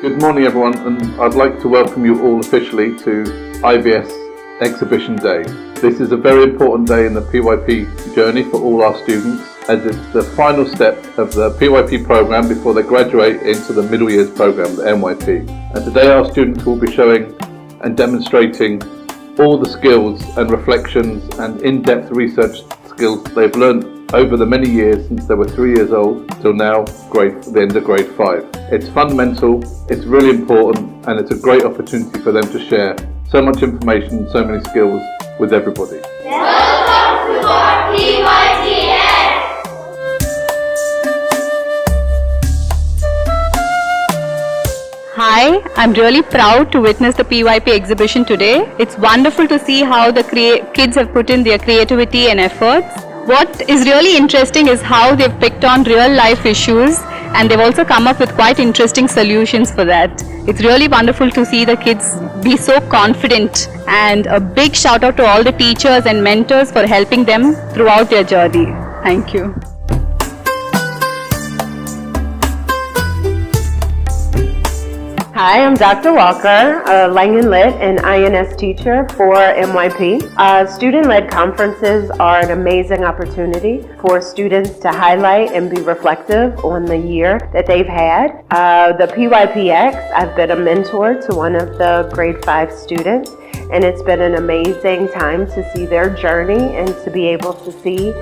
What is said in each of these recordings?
Good morning everyone, and I'd like to welcome you all officially to IVS Exhibition Day. This is a very important day in the PYP journey for all our students, as it's the final step of the PYP program before they graduate into the middle years program, the MYP. And today our students will be showing and demonstrating all the skills and reflections and in-depth research skills they've learned over the many years since they were 3 years old till now the end of grade 5. It's fundamental, it's really important, and it's a great opportunity for them to share so much information, so many skills with everybody. Welcome to our PYPX! Hi, I'm really proud to witness the PYP exhibition today. It's wonderful to see how the kids have put in their creativity and efforts. What is really interesting is how they've picked on real life issues, and they've also come up with quite interesting solutions for that. It's really wonderful to see the kids be so confident, and a big shout out to all the teachers and mentors for helping them throughout their journey. Thank you. Hi, I'm Dr. Walker, a Langan Lit and INS teacher for MYP. Student-led conferences are an amazing opportunity for students to highlight and be reflective on the year that they've had. The PYPX, I've been a mentor to one of the grade 5 students, and it's been an amazing time to see their journey and to be able to see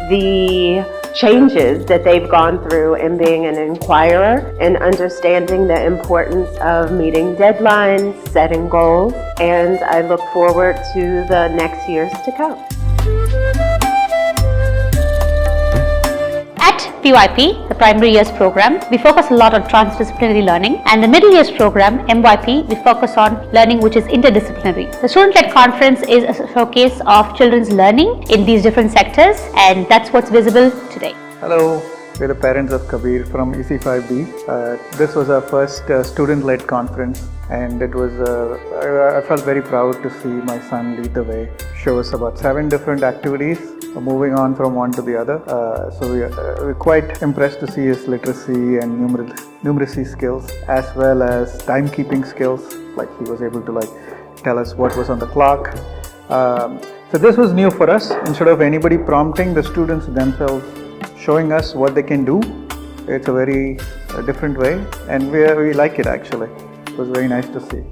the changes that they've gone through in being an inquirer and understanding the importance of meeting deadlines, setting goals, and I look forward to the next years to come. At PYP, the primary years program, we focus a lot on transdisciplinary learning, and the middle years program, MYP, we focus on learning which is interdisciplinary. The student-led conference is a showcase of children's learning in these different sectors, and that's what's visible today. Hello, we're the parents of Kabir from EC5B. This was our first student-led conference, and it was. I felt very proud to see my son lead the way. Show us about 7 different activities, moving on from one to the other. So we're quite impressed to see his literacy and numeracy skills, as well as timekeeping skills. Like he was able to tell us what was on the clock. So this was new for us. Instead of anybody prompting, the students themselves showing us what they can do. It's a very different way, and we like it actually. It was very nice to see.